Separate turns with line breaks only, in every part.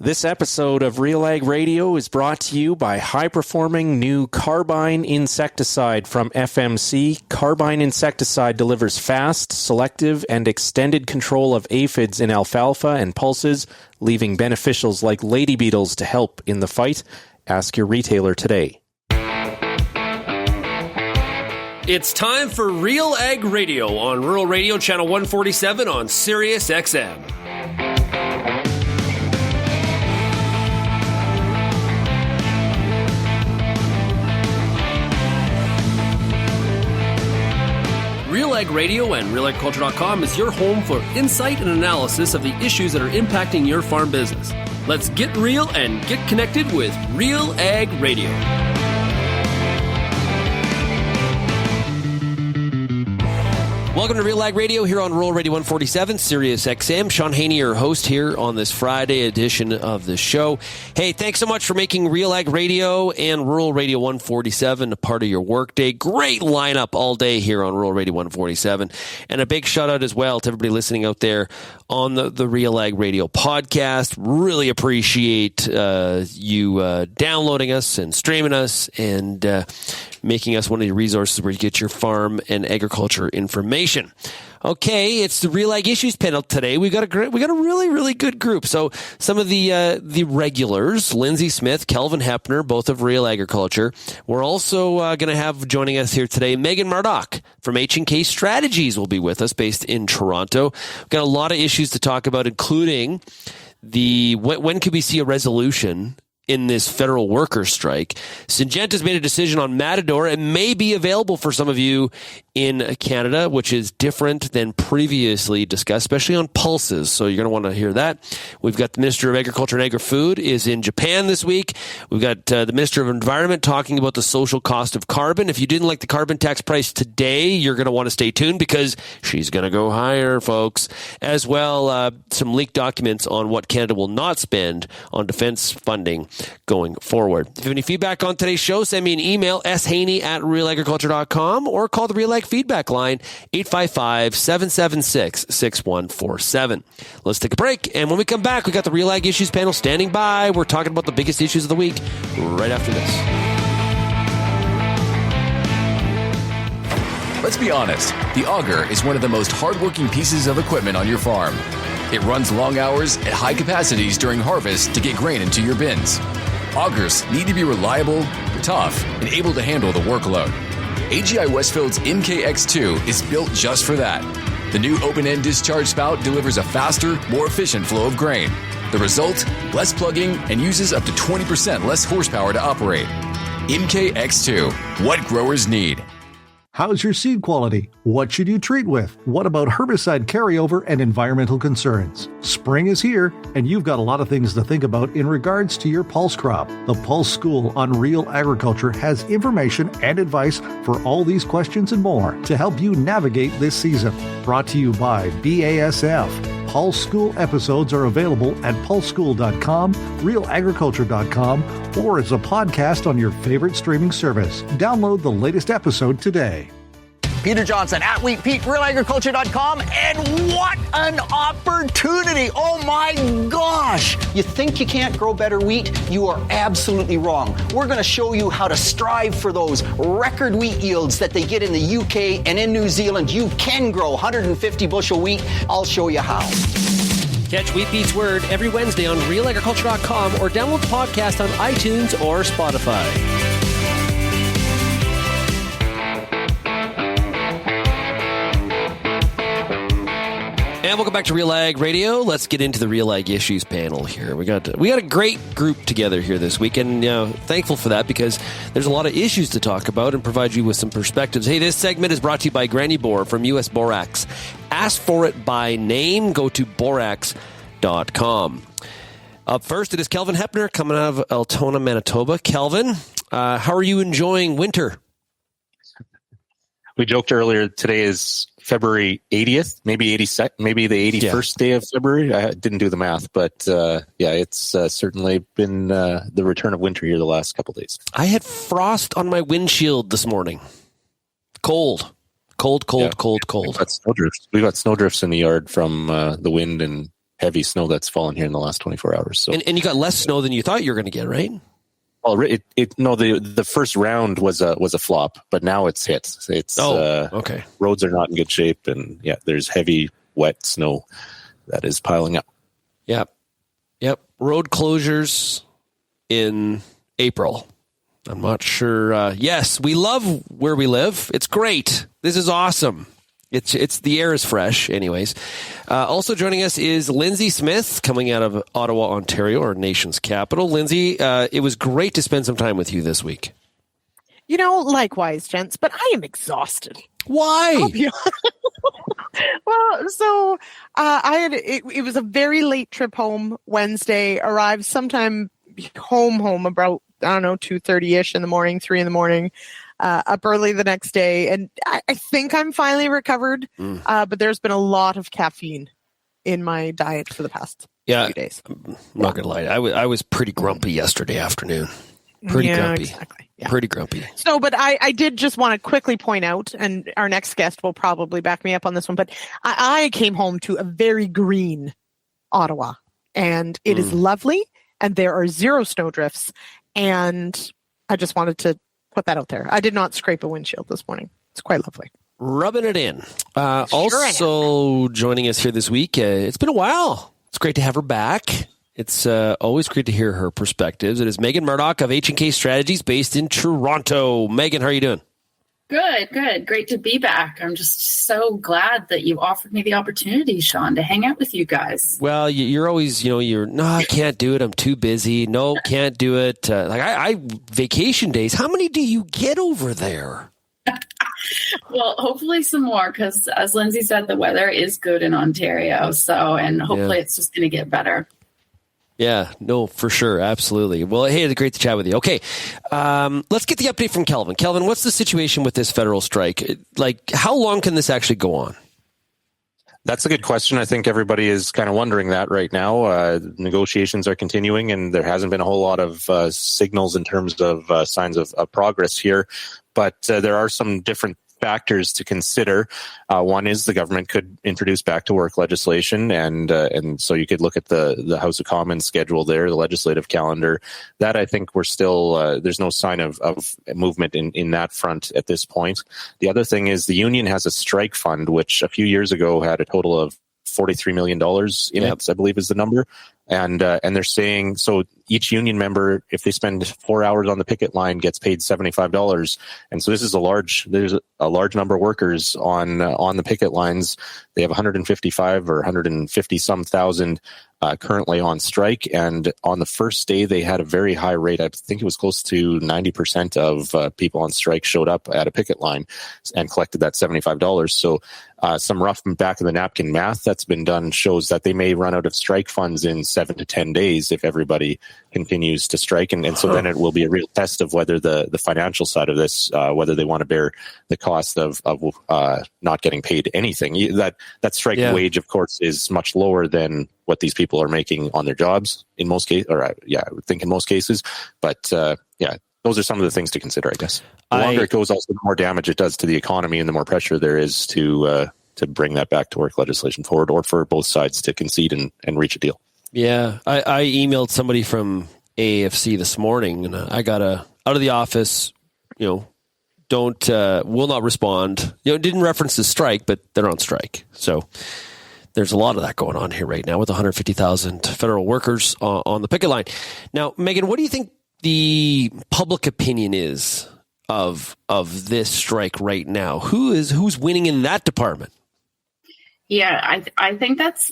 This episode of RealAg Radio is brought to you by high-performing new Carbine insecticide from FMC. Carbine insecticide delivers fast, selective, and extended control of aphids in alfalfa and pulses, leaving beneficials like lady beetles to help in the fight. Ask your retailer today.
It's time for RealAg Radio on Rural Radio Channel 147 on Sirius XM. RealAg Radio and RealAgriculture.com is your home for insight and analysis of the issues that are impacting your farm business. Let's get real and get connected with RealAg Radio. Welcome to RealAg Radio here on Rural Radio 147, Sirius XM. Shaun Haney, your host here on this Friday edition of the show. Hey, thanks so much for making RealAg Radio and Rural Radio 147 a part of your workday. Great lineup all day here on Rural Radio 147. And a big shout out as well to everybody listening out there on the RealAg Radio podcast. Really appreciate you downloading us and streaming us and making us one of the resources where you get your farm and agriculture information. Okay, it's the RealAg Issues Panel today. We got a really good group. So some of the regulars, Lyndsey Smith, Kelvin Heppner, both of RealAgriculture. We're also going to have joining us here today Meagan Murdoch from H&K Strategies will be with us, based in Toronto. We've got a lot of issues to talk about, including when could we see a resolution in this federal worker strike. Syngenta's made a decision on Matador. It may be available for some of you in Canada, which is different than previously discussed, especially on pulses. So you're going to want to hear that. We've got the Minister of Agriculture and Agri-Food is in Japan this week. We've got the Minister of Environment talking about the social cost of carbon. If you didn't like the carbon tax price today, you're going to want to stay tuned because she's going to go higher, folks. As well, some leaked documents on what Canada will not spend on defense funding going forward. If you have any feedback on today's show, send me an email, shaney@realagriculture.com, or call the RealAg feedback line, 855-776-6147. Let's take a break, and when we come back, we got the RealAg Issues Panel standing by. We're talking about the biggest issues of the week right after this.
Let's be honest, the auger is one of the most hardworking pieces of equipment on your farm. It runs long hours at high capacities during harvest to get grain into your bins. Augers need to be reliable, tough, and able to handle the workload. AGI Westfield's MKX2 is built just for that. The new open-end discharge spout delivers a faster, more efficient flow of grain. The result? Less plugging and uses up to 20% less horsepower to operate. MKX2, what growers need.
How's your seed quality? What should you treat with? What about herbicide carryover and environmental concerns? Spring is here, and you've got a lot of things to think about in regards to your pulse crop. The Pulse School on Real Agriculture has information and advice for all these questions and more to help you navigate this season. Brought to you by BASF. Pulse School episodes are available at pulseschool.com, realagriculture.com, or as a podcast on your favorite streaming service. Download the latest episode today.
Peter Johnson at Wheat Pete, RealAgriculture.com, and what an opportunity! Oh my gosh! You think you can't grow better wheat? You are absolutely wrong. We're going to show you how to strive for those record wheat yields that they get in the UK and in New Zealand. You can grow 150 bushel wheat. I'll show you how.
Catch Wheat Pete's Word every Wednesday on RealAgriculture.com or download the podcast on iTunes or Spotify. And welcome back to RealAg Radio. Let's get into the RealAg Issues Panel here. We got a great group together here this week, and thankful for that because there's a lot of issues to talk about and provide you with some perspectives. Hey, this segment is brought to you by Granny Bore from US Borax. Ask for it by name. Go to borax.com. Up first, it is Kelvin Heppner coming out of Altona, Manitoba. Kelvin, how are you enjoying winter?
We joked earlier, today is February 80th, maybe 82nd, maybe the 81st day of February. I didn't do the math, but it's certainly been the return of winter here the last couple of days.
I had frost on my windshield this morning. Cold. We've got
snowdrifts in the yard from the wind and
heavy snow that's fallen here in the last 24 hours. So,
and you got less snow than you thought you were going to get, right?
Well, the first round was a flop, but now it's hit.
Okay.
Roads are not in good shape, and there's heavy, wet snow that is piling up.
Yep. Road closures in April. I'm not sure. Yes, we love where we live. It's great. This is awesome. It's the air is fresh. Anyways, also joining us is Lyndsey Smith, coming out of Ottawa, Ontario, our nation's capital. Lyndsey, it was great to spend some time with you this week.
Likewise, gents, but I am exhausted.
Why?
Well, so it was a very late trip home Wednesday, arrived sometime home about, 2:30ish in the morning, 3 in the morning, up early the next day. And I think I'm finally recovered, but there's been a lot of caffeine in my diet for the past few days.
I'm not going to lie. I was pretty grumpy yesterday afternoon. Pretty grumpy.
Exactly. Yeah.
Pretty grumpy.
So, but I did just want to quickly point out, and our next guest will probably back me up on this one, but I came home to a very green Ottawa, and it is lovely, and there are 0 snowdrifts, and I just wanted to put that out there. I did not scrape a windshield this morning. It's quite lovely.
Rubbing it in. Also joining us here this week, it's been a while. It's great to have her back. It's always great to hear her perspectives. It is Meagan Murdoch of H&K Strategies based in Toronto. Meagan, how are you doing?
Good. Great to be back. I'm just so glad that you offered me the opportunity, Shaun, to hang out with you guys.
Well, you're always, no, I can't do it. I'm too busy. No, can't do it. I vacation days. How many do you get over there?
Well, hopefully some more, because as Lyndsey said, the weather is good in Ontario. And hopefully it's just going to get better.
Yeah, no, for sure. Absolutely. Well, hey, it's great to chat with you. Okay. Let's get the update from Kelvin. Kelvin, what's the situation with this federal strike? How long can this actually go on?
That's a good question. I think everybody is kind of wondering that right now. Negotiations are continuing, and there hasn't been a whole lot of signals in terms of signs of progress here. But there are some different factors to consider. One is the government could introduce back to work legislation, and so you could look at the House of Commons schedule there, the legislative calendar. That I think we're still there's no sign of movement in that front at this point. The other thing is the union has a strike fund, which a few years ago had a total of $43 million in it, I believe is the number. And they're saying, so each union member, if they spend 4 hours on the picket line, gets paid $75. And so this is there's a large number of workers on the picket lines. They have 155 or 150 some thousand currently on strike. And on the first day, they had a very high rate. I think it was close to 90% of people on strike showed up at a picket line and collected that $75. So some rough back of the napkin math that's been done shows that they may run out of strike funds in 7 to 10 days if everybody continues to strike. And so then it will be a real test of whether the financial side of this, whether they want to bear the cost of not getting paid anything. That strike wage, of course, is much lower than what these people are making on their jobs in most cases, I would think in most cases. But those are some of the things to consider, I guess. The longer it goes, also the more damage it does to the economy and the more pressure there is to bring that back to work legislation forward, or for both sides to concede and reach a deal. Yeah,
I emailed somebody from AAFC this morning, and I got out of the office, will not respond. Didn't reference the strike, but they're on strike. So there's a lot of that going on here right now with 150,000 federal workers on the picket line. Now, Meagan, what do you think the public opinion is of this strike right now? Who's winning in that department?
Yeah, I think that's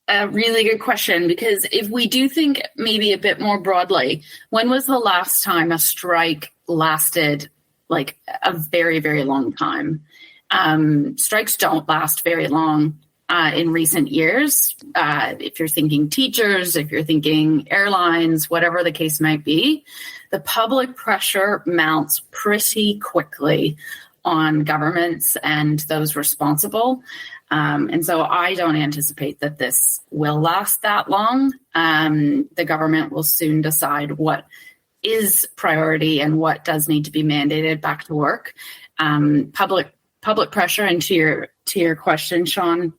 a really good question, because if we do think maybe a bit more broadly, when was the last time a strike lasted like a very, very long time? Strikes don't last very long in recent years. If you're thinking teachers, if you're thinking airlines, whatever the case might be, the public pressure mounts pretty quickly on governments and those responsible. And so I don't anticipate that this will last that long. The government will soon decide what is priority and what does need to be mandated back to work. Public pressure, and to your question, Shaun,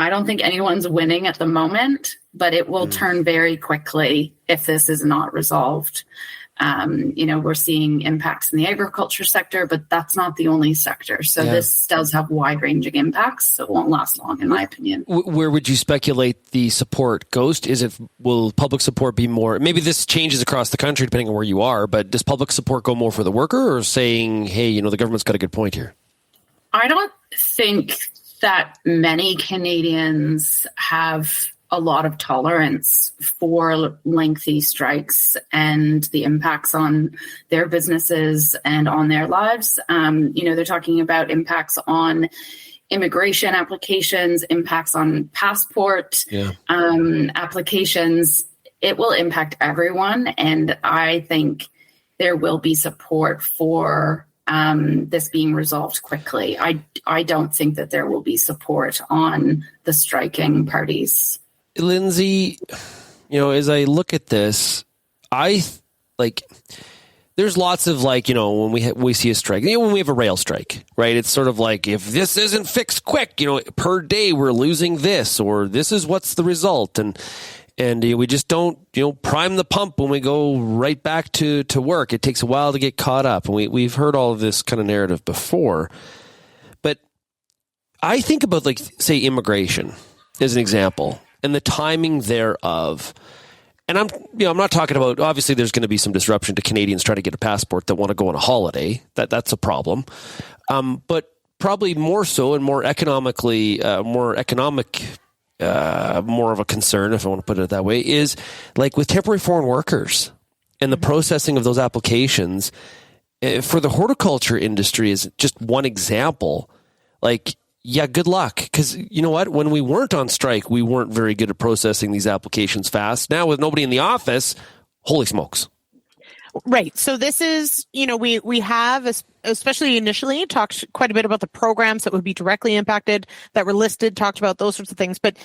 I don't think anyone's winning at the moment, but it will turn very quickly if this is not resolved. We're seeing impacts in the agriculture sector, but that's not the only sector. So this does have wide-ranging impacts, so it won't last long, in my opinion.
Where would you speculate the support goes? Will public support be more? Maybe this changes across the country depending on where you are, but does public support go more for the worker, or saying, hey, the government's got a good point here?
I don't think that many Canadians have a lot of tolerance for lengthy strikes and the impacts on their businesses and on their lives. They're talking about impacts on immigration applications, impacts on passport applications. It will impact everyone. And I think there will be support for this being resolved quickly. I don't think that there will be support on the striking parties.
Lyndsey, as I look at this, there's lots of when we see a strike, when we have a rail strike, right? It's sort of like, if this isn't fixed quick, per day we're losing this, or this is what's the result. And we just don't, prime the pump when we go right back to work. It takes a while to get caught up. And we've heard all of this kind of narrative before. But I think about, say, immigration as an example, and the timing thereof. And I'm not talking about, obviously there's going to be some disruption to Canadians trying to get a passport that want to go on a holiday. That's a problem. But probably more so and more economically, more of a concern, if I want to put it that way, is with temporary foreign workers and the processing of those applications. For the horticulture industry is just one example. Good luck. Because you know what? When we weren't on strike, we weren't very good at processing these applications fast. Now with nobody in the office, holy smokes.
Right. So this is, we have, especially initially, talked quite a bit about the programs that would be directly impacted, that were listed, talked about those sorts of things. But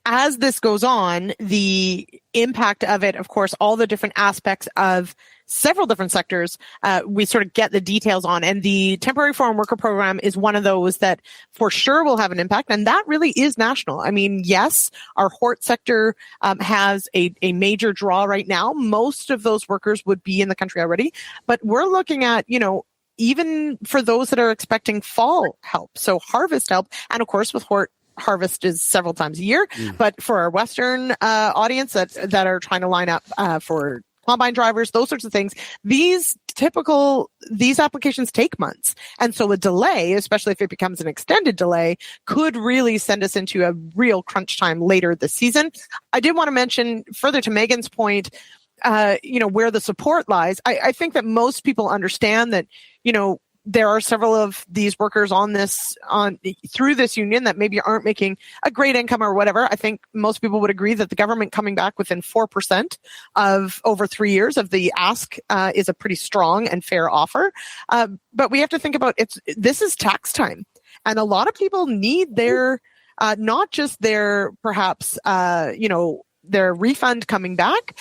as this goes on, the impact of it, of course, all the different aspects of several different sectors, we sort of get the details on. And the temporary foreign worker program is one of those that for sure will have an impact. And that really is national. I mean, yes, our hort sector has a major draw right now. Most of those workers would be in the country already. But we're looking at, even for those that are expecting fall help, so harvest help. And of course, with hort, harvest is several times a year. But for our Western audience that are trying to line up for combine drivers, those sorts of things, these applications take months. And so a delay, especially if it becomes an extended delay, could really send us into a real crunch time later this season. I did want to mention, further to Meagan's point, where the support lies. I think that most people understand that, there are several of these workers through this union that maybe aren't making a great income or whatever. I think most people would agree that the government coming back within 4% of over 3 years of the ask is a pretty strong and fair offer. But we have to think about this is tax time, and a lot of people need their not just their perhaps their refund coming back.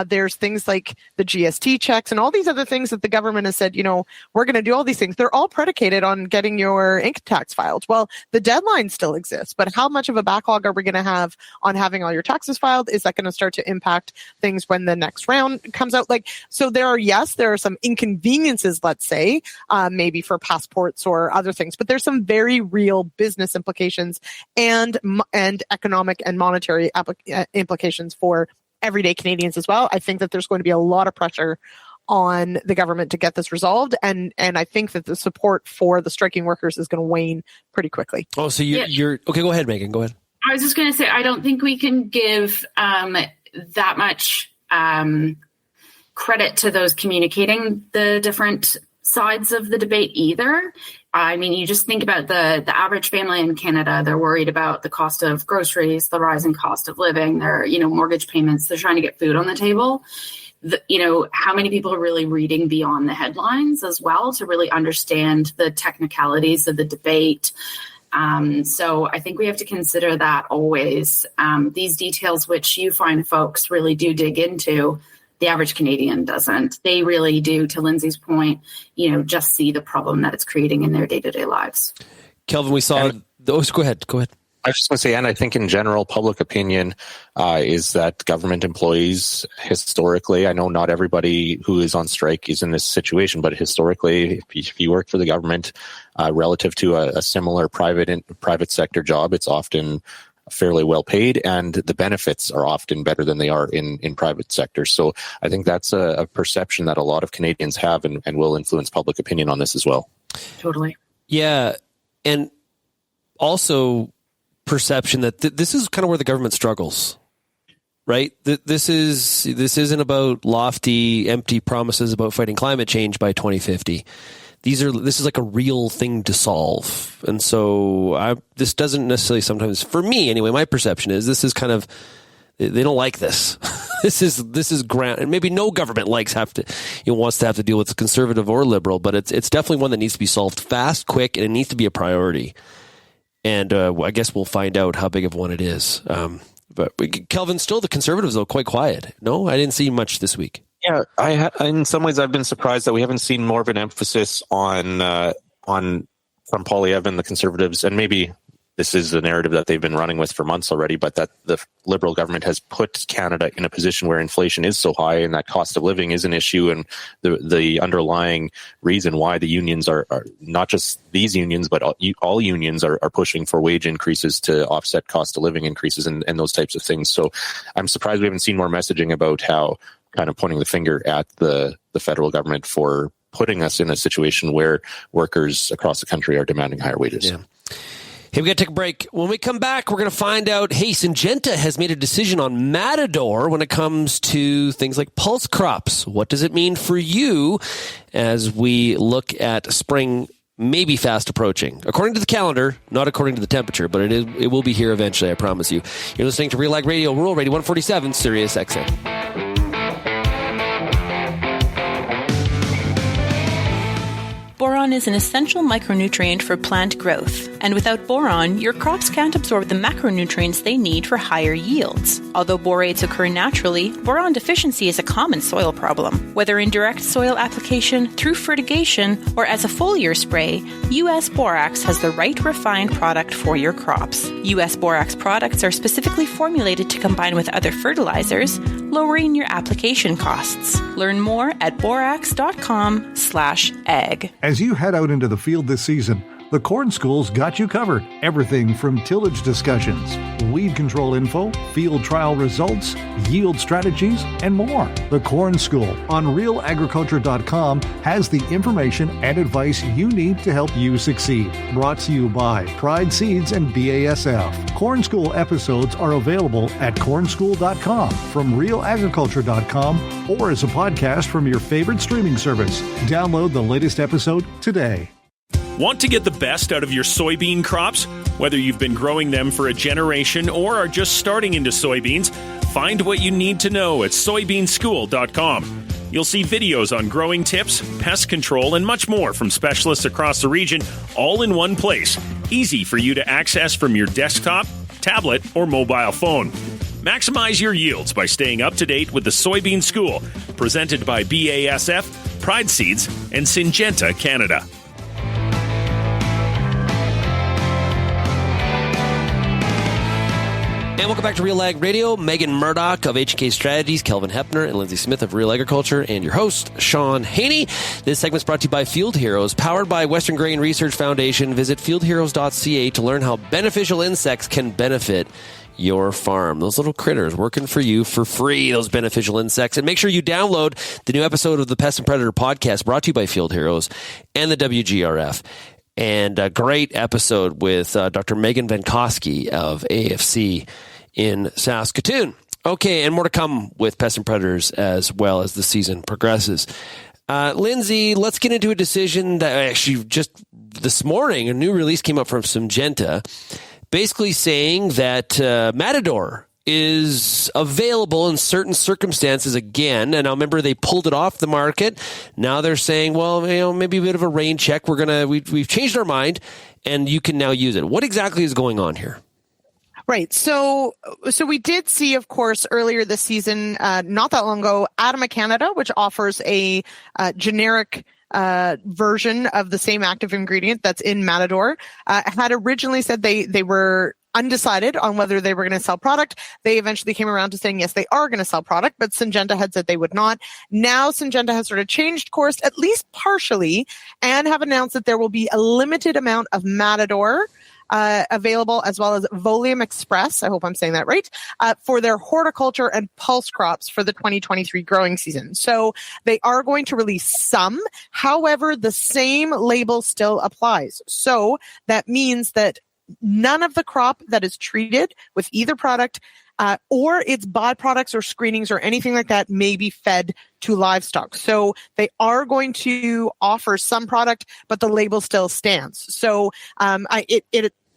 There's things like the GST checks and all these other things that the government has said, we're going to do all these things. They're all predicated on getting your income tax filed. Well, the deadline still exists, but how much of a backlog are we going to have on having all your taxes filed? Is that going to start to impact things when the next round comes out? So there are some inconveniences, let's say, maybe for passports or other things, but there's some very real business implications and economic and monetary implications for everyday Canadians as well. I think that there's going to be a lot of pressure on the government to get this resolved, and I think that the support for the striking workers is going to wane pretty quickly.
Oh, so you're okay. Go ahead, Meagan. Go ahead.
I was just going to say, I don't think we can give that much credit to those communicating the different sides of the debate either. I mean, you just think about the average family in Canada. They're worried about the cost of groceries, the rising cost of living, their, mortgage payments. They're trying to get food on the table. How many people are really reading beyond the headlines as well to really understand the technicalities of the debate? So I think we have to consider that always. These details, which you find folks really do dig into, the average Canadian doesn't. They really do, to Lyndsey's point, just see the problem that it's creating in their day-to-day lives.
Kelvin, we saw those. Go ahead.
I was just going to say, and I think in general, public opinion is that government employees historically, I know not everybody who is on strike is in this situation, but historically, if you work for the government relative to a similar private sector job, it's often fairly well paid, and the benefits are often better than they are in private sector. So I think that's a perception that a lot of Canadians have and will influence public opinion on this as well.
Totally.
Yeah. And also perception that this is kind of where the government struggles, right? This isn't about lofty, empty promises about fighting climate change by 2050. This is like a real thing to solve. And so this doesn't necessarily sometimes, for me anyway, my perception is this is kind of, they don't like this. This is ground, and maybe no government wants to have to deal with conservative or liberal, but it's definitely one that needs to be solved fast, quick, and it needs to be a priority. And I guess we'll find out how big of one it is. But Kelvin, still the Conservatives, though, quite quiet. No, I didn't see much this week.
Yeah, in some ways I've been surprised that we haven't seen more of an emphasis on from Poilievre, the Conservatives, and maybe this is the narrative that they've been running with for months already, but that the Liberal government has put Canada in a position where inflation is so high and that cost of living is an issue, and the underlying reason why the unions are not just these unions, but all unions are pushing for wage increases to offset cost of living increases and those types of things. So I'm surprised we haven't seen more messaging about how kind of pointing the finger at the federal government for putting us in a situation where workers across the country are demanding higher wages.
Yeah. Hey, we got to take a break. When we come back, we're going to find out, hey, Syngenta has made a decision on Matador when it comes to things like pulse crops. What does it mean for you as we look at spring maybe fast approaching? According to the calendar, not according to the temperature, but it will be here eventually, I promise you. You're listening to RealAg Radio, Rural Radio 147, Sirius XM.
Boron is an essential micronutrient for plant growth, and without boron, your crops can't absorb the macronutrients they need for higher yields. Although borates occur naturally, boron deficiency is a common soil problem. Whether in direct soil application, through fertigation, or as a foliar spray, US Borax has the right refined product for your crops. US Borax products are specifically formulated to combine with other fertilizers, lowering your application costs. Learn more at borax.com/ag.
As you head out into the field this season, the Corn School's got you covered. Everything from tillage discussions, weed control info, field trial results, yield strategies, and more. The Corn School on RealAgriculture.com has the information and advice you need to help you succeed. Brought to you by Pride Seeds and BASF. Corn School episodes are available at cornschool.com, from RealAgriculture.com, or as a podcast from your favorite streaming service. Download the latest episode today.
Want to get the best out of your soybean crops? Whether you've been growing them for a generation or are just starting into soybeans, find what you need to know at soybeanschool.com. You'll see videos on growing tips, pest control, and much more from specialists across the region, all in one place. Easy for you to access from your desktop, tablet, or mobile phone. Maximize your yields by staying up to date with the Soybean School, presented by BASF, Pride Seeds, and Syngenta Canada.
And welcome back to RealAg Radio. Meagan Murdoch of HK Strategies, Kelvin Heppner, and Lyndsey Smith of Real Agriculture, and your host, Shaun Haney. This segment's brought to you by Field Heroes, powered by Western Grain Research Foundation. Visit fieldheroes.ca to learn how beneficial insects can benefit your farm. Those little critters working for you for free, those beneficial insects. And make sure you download the new episode of the Pest and Predator podcast, brought to you by Field Heroes and the WGRF. And a great episode with Dr. Meagan Venkowski of AFC in Saskatoon. Okay, and more to come with Pests and Predators as well as the season progresses. Lyndsey, let's get into a decision that actually just this morning, a new release came up from Syngenta, basically saying that Matador is available in certain circumstances again. And I remember they pulled it off the market. Now they're saying, well, maybe a bit of a rain check. We've changed our mind, and you can now use it. What exactly is going on here?
Right. So we did see, of course, earlier this season, not that long ago, Adama Canada, which offers a generic version of the same active ingredient that's in Matador, had originally said they were undecided on whether they were going to sell product. They eventually came around to saying, yes, they are going to sell product, but Syngenta had said they would not. Now Syngenta has sort of changed course, at least partially, and have announced that there will be a limited amount of Matador available, as well as Volium Express, I hope I'm saying that right, for their horticulture and pulse crops for the 2023 growing season. So they are going to release some. However, the same label still applies. So that means that none of the crop that is treated with either product or its byproducts or screenings or anything like that may be fed to livestock. So they are going to offer some product, but the label still stands. So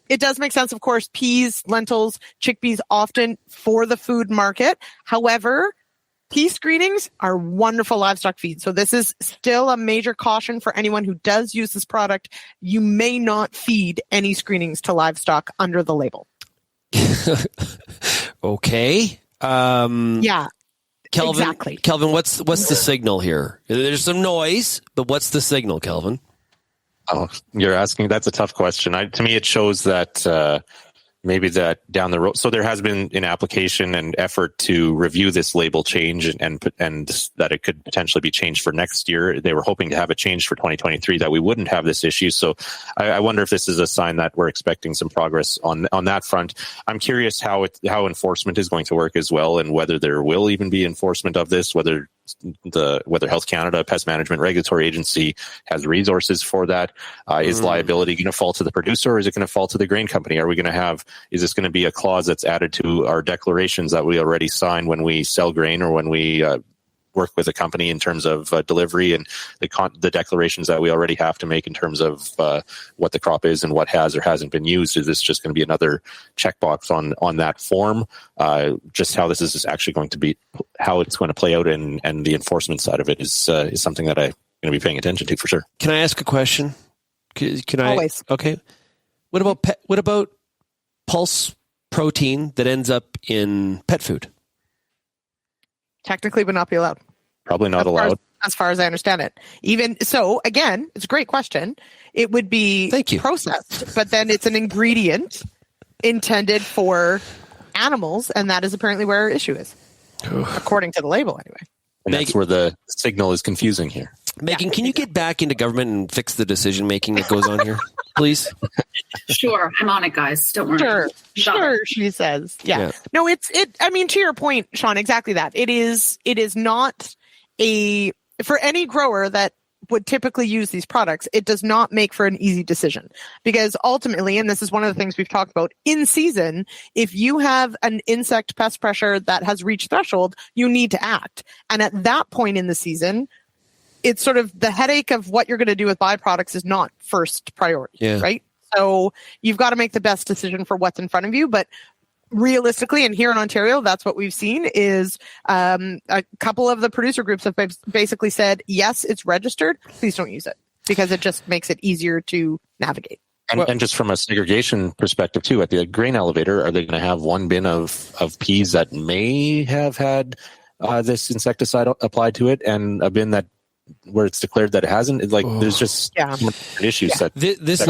it does make sense, of course, peas, lentils, chickpeas often for the food market. However, pea screenings are wonderful livestock feed. So this is still a major caution for anyone who does use this product. You may not feed any screenings to livestock under the label.
Okay.
Yeah.
Kelvin,
exactly.
Kelvin, what's the signal here? There's some noise, but what's the signal, Kelvin?
Oh, you're asking. That's a tough question. To me, it shows that maybe that down the road. So there has been an application and effort to review this label change and that it could potentially be changed for next year. They were hoping to have it changed for 2023, that we wouldn't have this issue. So I wonder if this is a sign that we're expecting some progress on that front. I'm curious how enforcement is going to work as well, and whether there will even be enforcement of this, whether Health Canada, Pest Management Regulatory Agency, has resources for that. Is liability going to fall to the producer, or is it going to fall to the grain company? Is this going to be a clause that's added to our declarations that we already sign when we sell grain, or when we work with a company in terms of delivery, and the declarations that we already have to make in terms of what the crop is and what has or hasn't been used? Is this just going to be another checkbox on that form? Just how this is actually going to be, how it's going to play out, and the enforcement side of it is something that I'm going to be paying attention to for sure.
Can I ask a question? Can I?
Always.
Okay. What about pulse protein that ends up in pet food?
Technically would not be allowed.
Probably not allowed.
As far as I understand it. Even so, again, it's a great question. It would be processed, but then it's an ingredient intended for animals, and that is apparently where our issue is, according to the label anyway.
And that's where the signal is confusing here.
Meagan, can you get back into government and fix the decision-making that goes on here, please?
Sure. I'm on it, guys. Don't worry.
Sure, she says. Yeah. No, I mean, to your point, Shaun, exactly that. It is not for any grower that would typically use these products, it does not make for an easy decision, because ultimately, and this is one of the things we've talked about in season, if you have an insect pest pressure that has reached threshold, you need to act. And at that point in the season, it's sort of the headache of what you're going to do with byproducts is not first priority, right? So you've got to make the best decision for what's in front of you. But realistically, and here in Ontario, that's what we've seen is a couple of the producer groups have basically said, yes, it's registered. Please don't use it, because it just makes it easier to navigate.
And just from a segregation perspective too, at the grain elevator, are they going to have one bin of peas that may have had this insecticide applied to it, and a bin where it's declared that it hasn't? There's just issues that
this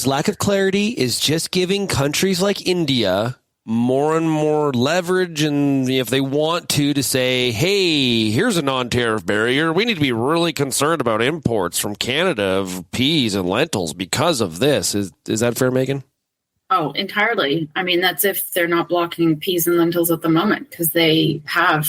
lack of clarity is just giving countries like India more and more leverage, and if they want to say, hey, here's a non-tariff barrier, we need to be really concerned about imports from Canada of peas and lentils because of this. Is that fair, Meagan?
Oh, entirely. I mean, that's if they're not blocking peas and lentils at the moment, because they have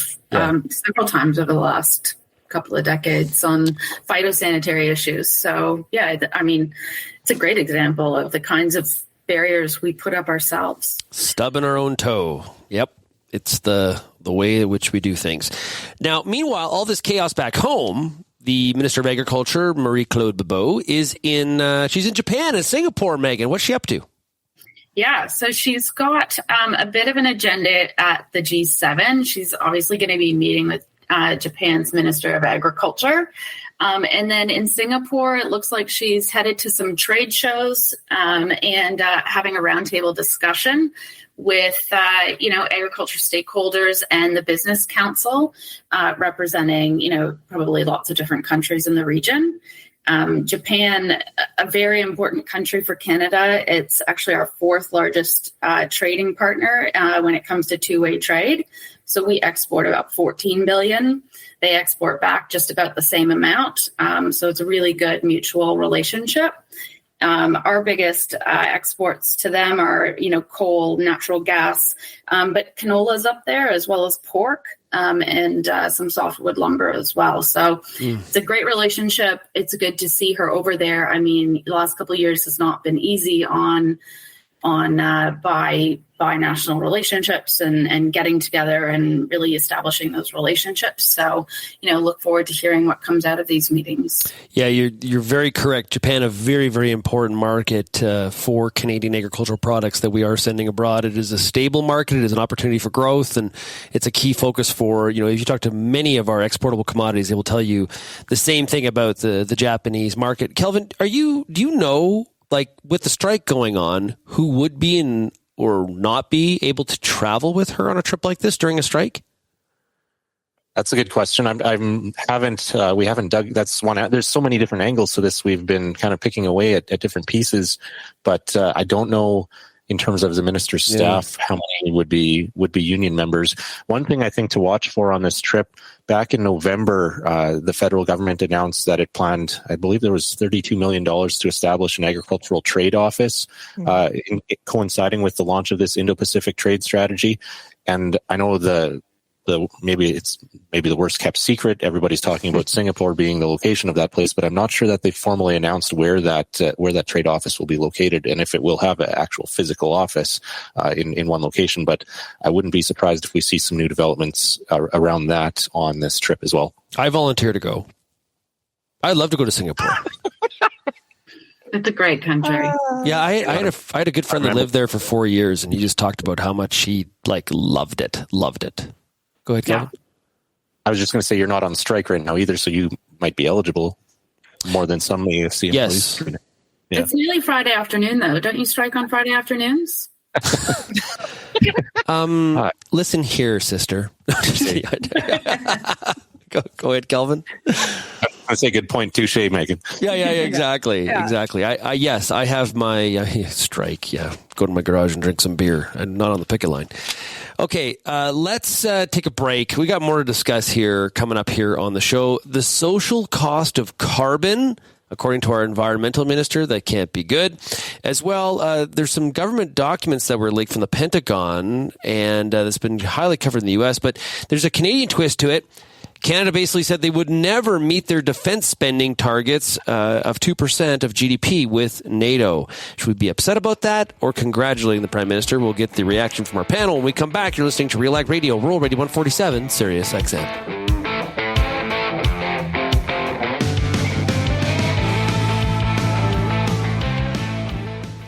several times over the last couple of decades on phytosanitary issues. So, I mean, it's a great example of the kinds of barriers we put up ourselves.
Stubbing our own toe. Yep. It's the way in which we do things. Now, meanwhile, all this chaos back home, the Minister of Agriculture, Marie-Claude Bibeau, she's in Japan and Singapore, Meagan. What's she up to?
Yeah, so she's got a bit of an agenda at the G7. She's obviously going to be meeting with Japan's Minister of Agriculture. And then in Singapore, it looks like she's headed to some trade shows and having a roundtable discussion with, agriculture stakeholders and the Business Council, representing, probably lots of different countries in the region. Japan, a very important country for Canada. It's actually our fourth largest trading partner when it comes to two-way trade. So we export about 14 billion. They export back just about the same amount. So it's a really good mutual relationship. Our biggest exports to them are, coal, natural gas, but canola's up there as well as pork and some softwood lumber as well. So it's a great relationship. It's good to see her over there. I mean, the last couple of years has not been easy on bi-national relationships and getting together and really establishing those relationships. So, look forward to hearing what comes out of these meetings.
Yeah, you're very correct. Japan, a very, very important market for Canadian agricultural products that we are sending abroad. It is a stable market. It is an opportunity for growth, and it's a key focus for, if you talk to many of our exportable commodities, they will tell you the same thing about the Japanese market. Kelvin, do you know, like with the strike going on, who would be or not be able to travel with her on a trip like this during a strike?
That's a good question. We haven't dug. That's one. There's so many different angles to this. We've been kind of picking away at different pieces, but I don't know in terms of the minister's staff how many would be union members. One thing I think to watch for on this trip, back in November, the federal government announced that it planned, I believe there was $32 million to establish an agricultural trade office, coinciding with the launch of this Indo-Pacific trade strategy. And I know maybe the worst kept secret. Everybody's talking about Singapore being the location of that place, but I'm not sure that they formally announced where that trade office will be located and if it will have an actual physical office in one location. But I wouldn't be surprised if we see some new developments around that on this trip as well.
I volunteer to go. I'd love to go to Singapore.
It's a great country.
Yeah, I had a good friend that lived there for 4 years, and he just talked about how much he loved it. Go ahead, Kelvin.
I was just going to say you're not on strike right now either, so you might be eligible more than some may see.
Yes.
Yeah. It's nearly Friday afternoon, though. Don't you strike on Friday afternoons?
Listen here, sister. Go ahead, Kelvin.
That's a good point. Touche, Meagan.
Yeah, exactly. Yeah. Exactly. I have my strike. Yeah. Go to my garage and drink some beer and not on the picket line. Okay, let's take a break. We got more to discuss here coming up here on the show. The social cost of carbon, according to our environmental minister, that can't be good. As well, there's some government documents that were leaked from the Pentagon, and that's been highly covered in the U.S., but there's a Canadian twist to it. Canada basically said they would never meet their defense spending targets of 2% of GDP with NATO. Should we be upset about that or congratulating the Prime Minister? We'll get the reaction from our panel when we come back. You're listening to RealAg Radio, Rural Radio 147, Sirius XM.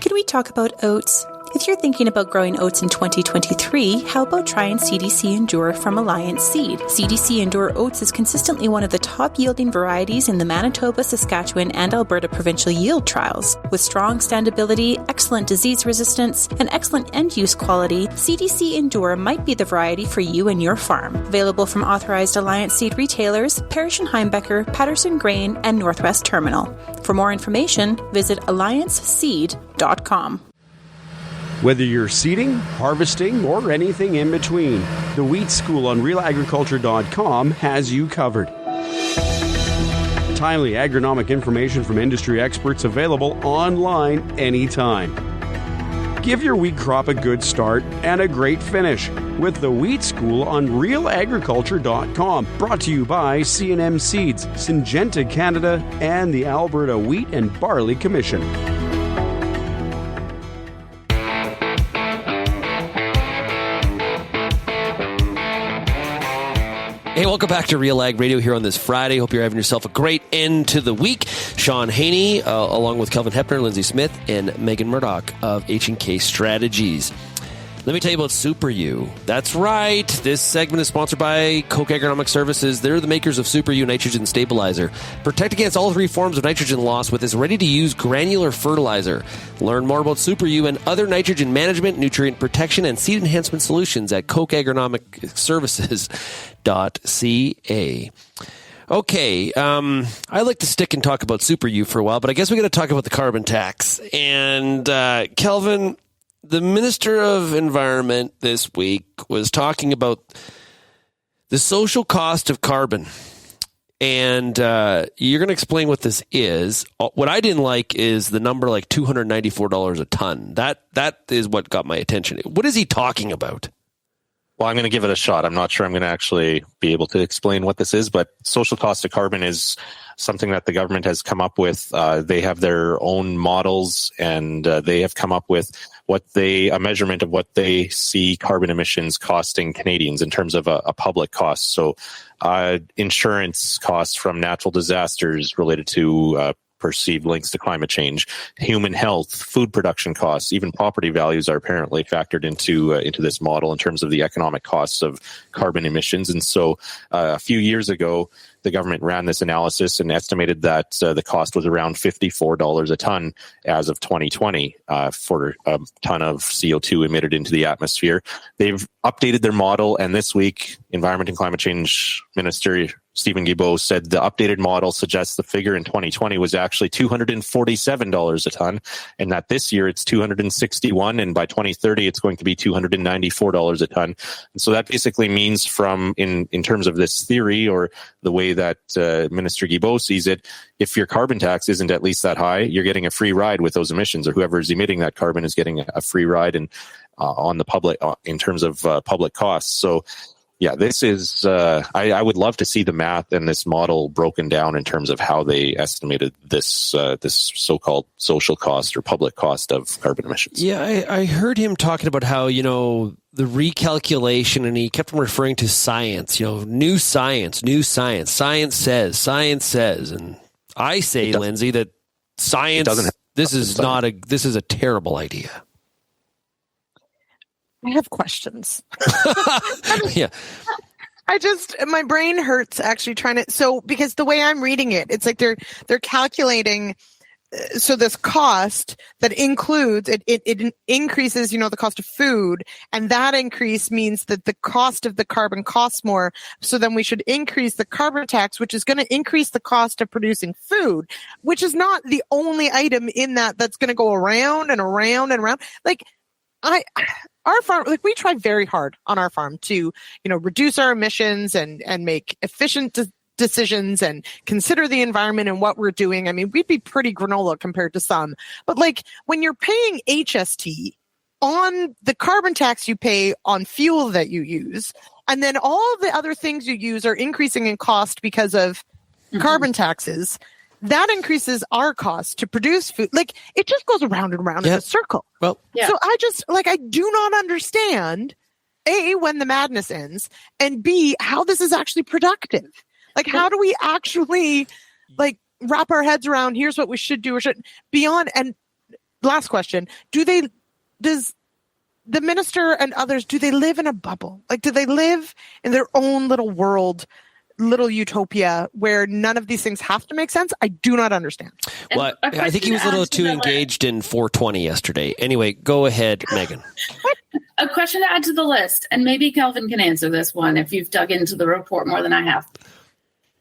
Can we talk about oats? If you're thinking about growing oats in 2023, how about trying CDC Endure from Alliance Seed? CDC Endure Oats is consistently one of the top yielding varieties in the Manitoba, Saskatchewan, and Alberta provincial yield trials. With strong standability, excellent disease resistance, and excellent end-use quality, CDC Endure might be the variety for you and your farm. Available from authorized Alliance Seed retailers, Parrish and Heimbecker, Patterson Grain, and Northwest Terminal. For more information, visit allianceseed.com.
Whether you're seeding, harvesting, or anything in between, the Wheat School on RealAgriculture.com has you covered. Timely agronomic information from industry experts available online anytime. Give your wheat crop a good start and a great finish with the Wheat School on RealAgriculture.com. Brought to you by C&M Seeds, Syngenta Canada, and the Alberta Wheat and Barley Commission.
Hey, welcome back to RealAg Radio here on this Friday. Hope you're having yourself a great end to the week. Shaun Haney, along with Kelvin Heppner, Lyndsey Smith, and Meagan Murdoch of H&K Strategies. Let me tell you about Super U. That's right. This segment is sponsored by Koch Agronomic Services. They're the makers of Super U Nitrogen Stabilizer. Protect against all three forms of nitrogen loss with this ready-to-use granular fertilizer. Learn more about Super U and other nitrogen management, nutrient protection, and seed enhancement solutions at kochagronomicservices.ca. Okay, I like to stick and talk about Super U for a while, but I guess we got to talk about the carbon tax. And Kelvin, the Minister of Environment this week was talking about the social cost of carbon. And you're going to explain what this is. What I didn't like is the number like $294 a ton. That is what got my attention. What is he talking about?
Well, I'm going to give it a shot. I'm not sure I'm going to actually be able to explain what this is, but social cost of carbon is something that the government has come up with. They have their own models, and they have come up with a measurement of what they see carbon emissions costing Canadians in terms of a public cost. So insurance costs from natural disasters related to perceived links to climate change, human health, food production costs, even property values are apparently factored into this model in terms of the economic costs of carbon emissions. And so a few years ago, the government ran this analysis and estimated that the cost was around $54 a ton as of 2020 for a ton of CO2 emitted into the atmosphere. They've updated their model, and this week, Environment and Climate Change Minister Stephen Guilbeault said the updated model suggests the figure in 2020 was actually $247 a ton, and that this year it's $261, and by 2030 it's going to be $294 a ton. And so that basically means in terms of this theory or the way that Minister Guilbeault sees it, if your carbon tax isn't at least that high, you're getting a free ride with those emissions, or whoever is emitting that carbon is getting a free ride and on the public in terms of public costs. So yeah, this is, I would love to see the math and this model broken down in terms of how they estimated this so-called social cost or public cost of carbon emissions.
Yeah, I heard him talking about how, the recalculation, and he kept referring to science, new science, science says. And I say, Lyndsey, that science, this is a terrible idea.
I have questions.
Yeah.
My brain hurts actually because the way I'm reading it, it's like they're calculating. So this cost that includes, it increases, the cost of food, and that increase means that the cost of the carbon costs more. So then we should increase the carbon tax, which is going to increase the cost of producing food, which is not the only item in that's going to go around and around and around. Our farm, we try very hard on our farm to, reduce our emissions and make efficient decisions and consider the environment and what we're doing. I mean, we'd be pretty granola compared to some. But when you're paying HST on the carbon tax you pay on fuel that you use, and then all the other things you use are increasing in cost because of carbon taxes, that increases our cost to produce food. It just goes around and around in a circle.
Well,
yeah. So I do not understand, A, when the madness ends, and B, how this is actually productive. How do we actually wrap our heads around, here's what we should do or shouldn't beyond. And last question, does the minister and others, do they live in a bubble? Do they live in their own little world, little utopia where none of these things have to make sense? I do not understand.
Well, I think he was a little too engaged in 420 yesterday. Anyway, go ahead, Meagan.
A question to add to the list, and maybe Kelvin can answer this one if you've dug into the report more than I have.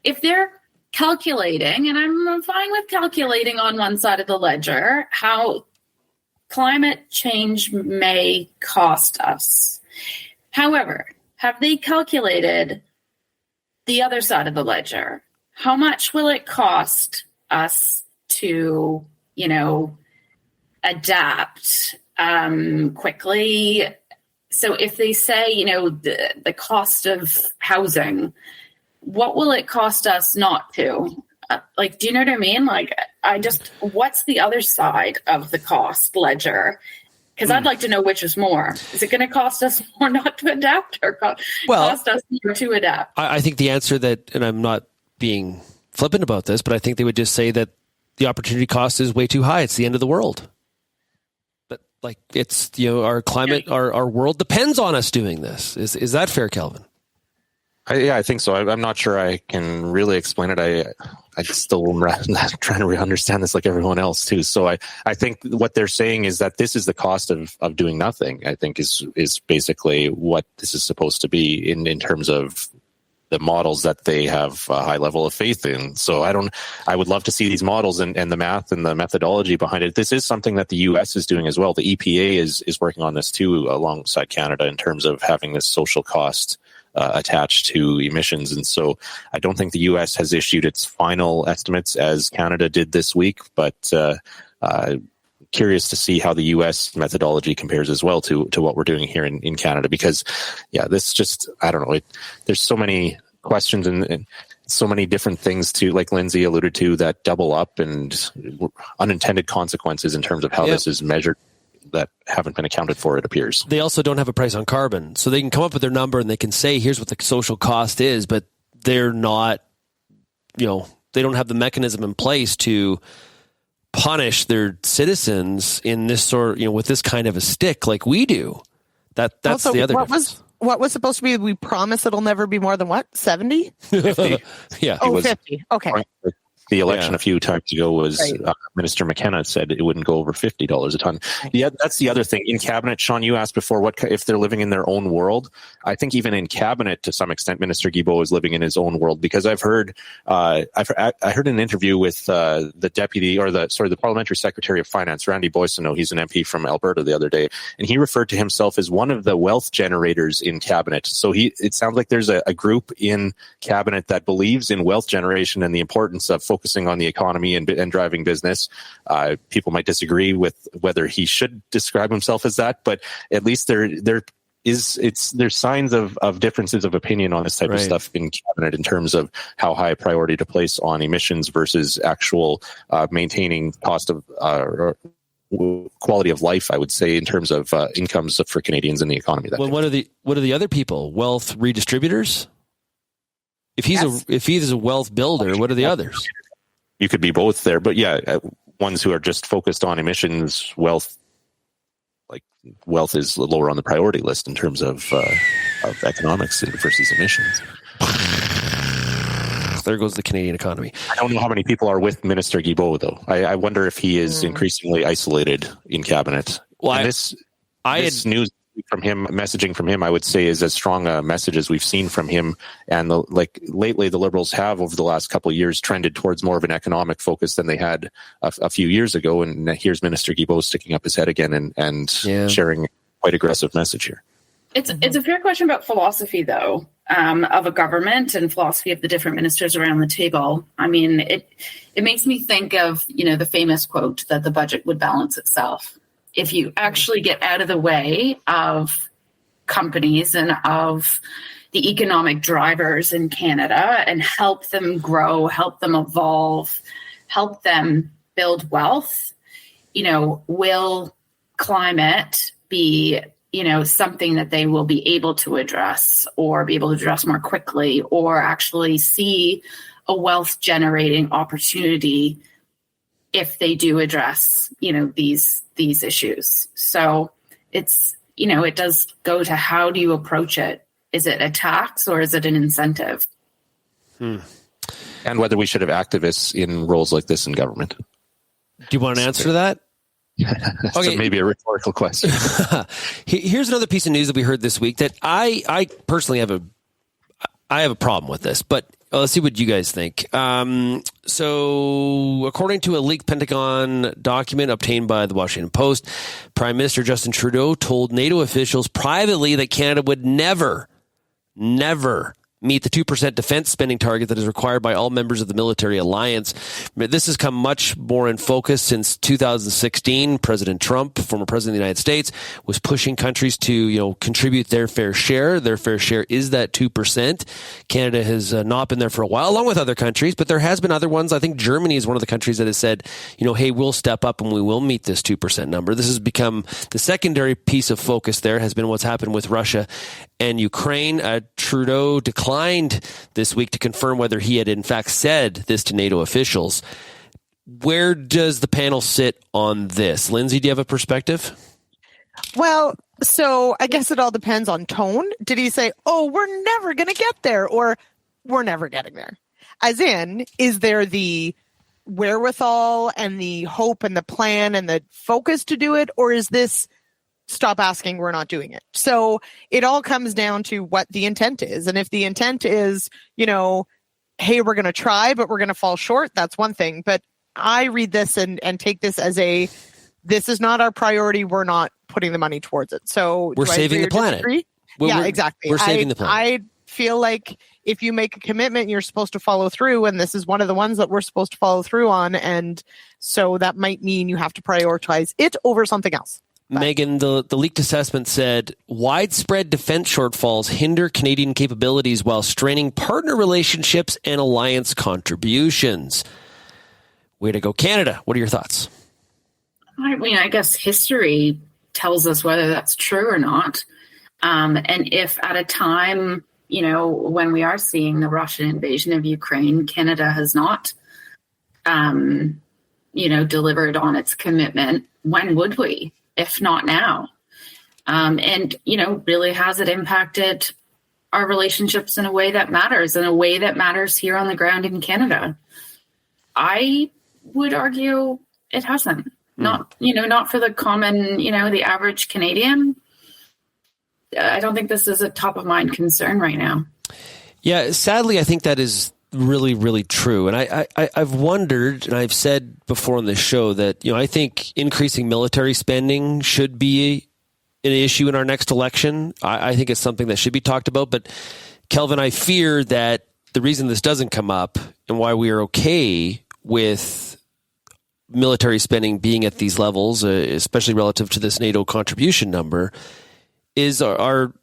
If they're calculating, and I'm fine with calculating on one side of the ledger, how climate change may cost us. However, have they calculated the other side of the ledger? How much will it cost us to, adapt quickly? So if they say, the cost of housing, what will it cost us not to? Do you know what I mean? What's the other side of the cost ledger? Because I'd like to know which is more. Is it going to cost us more not to adapt, or cost us more to adapt?
I think the answer and I'm not being flippant about this, but I think they would just say that the opportunity cost is way too high. It's the end of the world. But it's, our climate, our world depends on us doing this. Is that fair, Kelvin?
Yeah, I think so. I'm not sure I can really explain it. I still am trying to understand this like everyone else too. So I think what they're saying is that this is the cost of doing nothing, I think is basically what this is supposed to be in terms of models that they have a high level of faith in. So I would love to see these models and the math and the methodology behind it. This is something that the U.S. is doing as well. The EPA is working on this too, alongside Canada, in terms of having this social cost attached to emissions. And so I don't think the U.S. has issued its final estimates as Canada did this week, but curious to see how the U.S. methodology compares as well to what we're doing here in Canada, because this just, I don't know, there's so many questions and so many different things to, like Lyndsey alluded to, that double up and unintended consequences in terms of how this is measured that haven't been accounted for, it appears.
They also don't have a price on carbon, so they can come up with their number and they can say, here's what the social cost is, but they're not, they don't have the mechanism in place to punish their citizens in this sort, with this kind of a stick like we do. That's also, the other difference.
What was supposed to be, we promise it'll never be more than what? 70?
50.
Yeah.
Oh, 50. Okay.
The election a few times ago was Minister McKenna said it wouldn't go over $50 a ton. Yeah, that's the other thing. In cabinet, Shaun, you asked before what if they're living in their own world. I think even in cabinet, to some extent, Minister Guilbeault is living in his own world, because I've heard I heard an interview with the deputy or the parliamentary secretary of finance, Randy Boissonneau. He's an MP from Alberta the other day, and he referred to himself as one of the wealth generators in cabinet. So it sounds like there's a group in cabinet that believes in wealth generation and the importance of focusing on the economy and driving business. People might disagree with whether he should describe himself as that, but at least there's signs of differences of opinion on this type of stuff in cabinet in terms of how high a priority to place on emissions versus actual maintaining cost of quality of life, I would say, in terms of incomes for Canadians and the economy.
What are the other people? Wealth redistributors? If he's a wealth builder, what are the others?
You could be both there, but ones who are just focused on emissions, wealth is lower on the priority list in terms of economics versus emissions.
There goes the Canadian economy.
I don't know how many people are with Minister Guilbeault, though. I wonder if he is increasingly isolated in cabinet. Well, and this news from him, messaging from him, I would say, is as strong a message as we've seen from him. And lately, the Liberals have, over the last couple of years, trended towards more of an economic focus than they had a few years ago. And here's Minister Guilbeault sticking up his head again and sharing quite aggressive message here.
It's a fair question about philosophy, though, of a government and philosophy of the different ministers around the table. I mean, it makes me think of, the famous quote that the budget would balance itself. If you actually get out of the way of companies and of the economic drivers in Canada and help them grow, help them evolve, help them build wealth, will climate be, something that they will be able to address or be able to address more quickly, or actually see a wealth generating opportunity if they do address, these issues. So it's, it does go to how do you approach it? Is it a tax or is it an incentive?
And whether we should have activists in roles like this in government.
Do you want an answer to that?
Okay. Maybe a rhetorical question.
Here's another piece of news that we heard this week that I personally have a problem with this, but let's see what you guys think. So, according to a leaked Pentagon document obtained by the Washington Post, Prime Minister Justin Trudeau told NATO officials privately that Canada would never meet the 2% defense spending target that is required by all members of the military alliance. This has come much more in focus since 2016. President Trump, former president of the United States, was pushing countries to, contribute their fair share. Their fair share is that 2%. Canada has not been there for a while, along with other countries, but there has been other ones. I think Germany is one of the countries that has said, hey, we'll step up and we will meet this 2% number. This has become the secondary piece of focus there has been what's happened with Russia and Ukraine. Trudeau declined this week to confirm whether he had in fact said this to NATO officials. Where does the panel sit on this? Lyndsey, do you have a perspective?
Well, so I guess it all depends on tone. Did he say, we're never going to get there, or we're never getting there? As in, is there the wherewithal and the hope and the plan and the focus to do it, or is this stop asking, we're not doing it. So it all comes down to what the intent is. And if the intent is, hey, we're going to try, but we're going to fall short, that's one thing. But I read this and take this as this is not our priority. We're not putting the money towards it. So
we're saving the planet.
Yeah, exactly.
We're saving the planet.
I feel like if you make a commitment, you're supposed to follow through. And this is one of the ones that we're supposed to follow through on. And so that might mean you have to prioritize it over something else.
Meagan, the leaked assessment said widespread defense shortfalls hinder Canadian capabilities while straining partner relationships and alliance contributions. Way to go, Canada. What are your thoughts?
I mean, I guess history tells us whether that's true or not. And if at a time, when we are seeing the Russian invasion of Ukraine, Canada has not, delivered on its commitment, when would we? If not now. And really has it impacted our relationships in a way that matters, here on the ground in Canada? I would argue it hasn't. Not for the common, the average Canadian. I don't think this is a top of mind concern right now.
Yeah, sadly, I think that is really, really true. And I've wondered, and I've said before on this show that, I think increasing military spending should be an issue in our next election. I think it's something that should be talked about. But Kelvin, I fear that the reason this doesn't come up and why we are okay with military spending being at these levels, especially relative to this NATO contribution number, is our